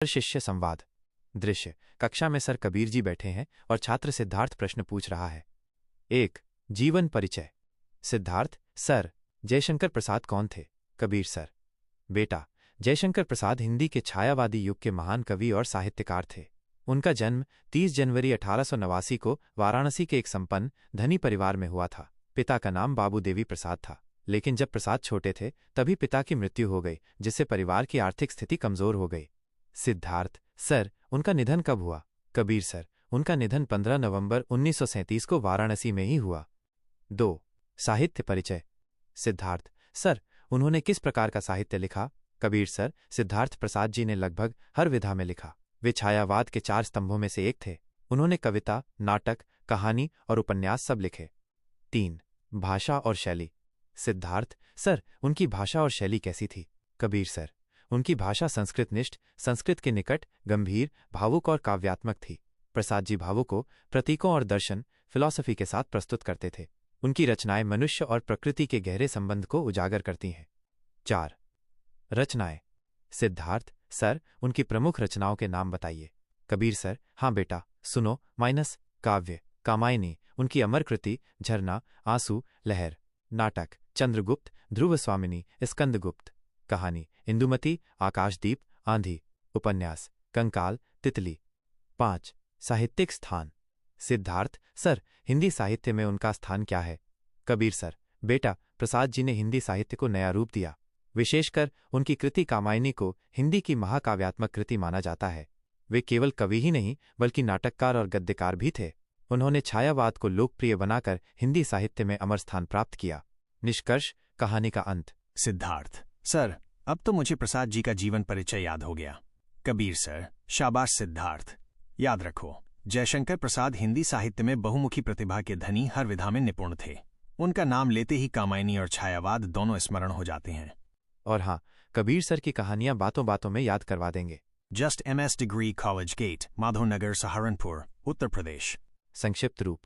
शिष्य संवाद। दृश्य, कक्षा में सर कबीर जी बैठे हैं और छात्र सिद्धार्थ प्रश्न पूछ रहा है। 1. जीवन परिचय। सिद्धार्थ: सर, जयशंकर प्रसाद कौन थे? कबीर: सर, बेटा, जयशंकर प्रसाद हिंदी के छायावादी युग के महान कवि और साहित्यकार थे। उनका जन्म 30 जनवरी 1889 को वाराणसी के एक संपन्न, धनी परिवार में हुआ था। पिता का नाम बाबू देवी प्रसाद था, लेकिन जब प्रसाद छोटे थे तभी पिता की मृत्यु हो गई, जिससे परिवार की आर्थिक स्थिति कमजोर हो गई। सिद्धार्थ: सर, उनका निधन कब हुआ? कबीर: सर, उनका निधन 15 नवंबर 1937 को वाराणसी में ही हुआ। 2. साहित्य परिचय। सिद्धार्थ: सर, उन्होंने किस प्रकार का साहित्य लिखा? कबीर: सर, सिद्धार्थ प्रसाद जी ने लगभग हर विधा में लिखा। वे छायावाद के 4 स्तंभों में से एक थे। उन्होंने कविता, नाटक, कहानी और उपन्यास सब लिखे। 3. भाषा और शैली। सिद्धार्थ: सर, उनकी भाषा और शैली कैसी थी? कबीर: सर, उनकी भाषा संस्कृतनिष्ठ, संस्कृत के निकट, गंभीर, भावुक और काव्यात्मक थी। प्रसाद जी भावों को प्रतीकों और दर्शन, फिलॉसफी के साथ प्रस्तुत करते थे। उनकी रचनाएं मनुष्य और प्रकृति के गहरे संबंध को उजागर करती हैं। 4. रचनाएं। सिद्धार्थ: सर, उनकी प्रमुख रचनाओं के नाम बताइए। कबीर: सर, हाँ बेटा, सुनो। काव्य, कामायनी, उनकी अमर कृति झरना, आंसू, लहर। नाटक, चंद्रगुप्त, ध्रुवस्वामिनी, स्कंदगुप्त। कहानी, इंदुमती, आकाशदीप, आंधी। उपन्यास, कंकाल, तितली। 5. साहित्यिक स्थान। सिद्धार्थ: सर, हिंदी साहित्य में उनका स्थान क्या है? कबीर: सर, बेटा, प्रसाद जी ने हिंदी साहित्य को नया रूप दिया। विशेषकर उनकी कृति कामायनी को हिंदी की महाकाव्यात्मक कृति माना जाता है। वे केवल कवि ही नहीं बल्कि नाटककार और गद्यकार भी थे। उन्होंने छायावाद को लोकप्रिय बनाकर हिंदी साहित्य में अमर स्थान प्राप्त किया। निष्कर्ष, कहानी का अंत। सिद्धार्थ: सर, अब तो मुझे प्रसाद जी का जीवन परिचय याद हो गया। कबीर: सर, शाबाश सिद्धार्थ। याद रखो, जयशंकर प्रसाद हिंदी साहित्य में बहुमुखी प्रतिभा के धनी, हर विधा में निपुण थे। उनका नाम लेते ही कामायनी और छायावाद दोनों स्मरण हो जाते हैं। और हाँ, कबीर सर की कहानियां बातों बातों में याद करवा देंगे। Just MS degree, college gate, Madhavnagar, Saharanpur, Uttar Pradesh. संक्षिप्त रूप,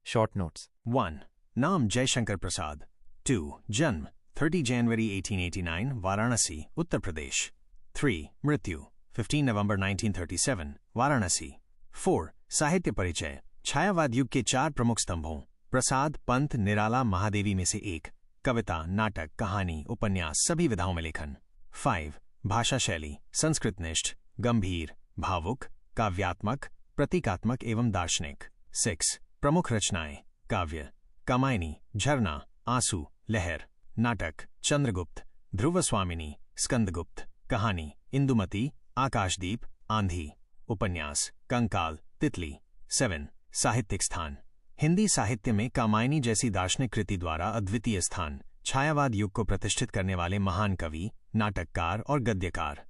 शॉर्ट नोट्स। 1. नाम जयशंकर प्रसाद। 2. जन्म 30 जनवरी 1889, वाराणसी, उत्तर प्रदेश। 3. मृत्यु 15 नवंबर 1937, वाराणसी। 4. साहित्य परिचय। छायावाद युग के 4 प्रमुख स्तंभों प्रसाद, पंत, निराला, महादेवी में से एक। कविता, नाटक, कहानी, उपन्यास सभी विधाओं में लेखन। 5. भाषा शैली, संस्कृतनिष्ठ, गंभीर, भावुक, काव्यात्मक, प्रतीकात्मक एवं दार्शनिक। 6. प्रमुख रचनाएं। काव्य, कामायनी, झरना, आंसू, लहर। नाटक, चंद्रगुप्त, ध्रुवस्वामिनी, स्कंदगुप्त। कहानी, इंदुमती, आकाशदीप, आंधी। उपन्यास, कंकाल, तितली। 7. साहित्यिक स्थान। हिंदी साहित्य में कामायनी जैसी दार्शनिक कृति द्वारा अद्वितीय स्थान। छायावाद युग को प्रतिष्ठित करने वाले महान कवि, नाटककार और गद्यकार।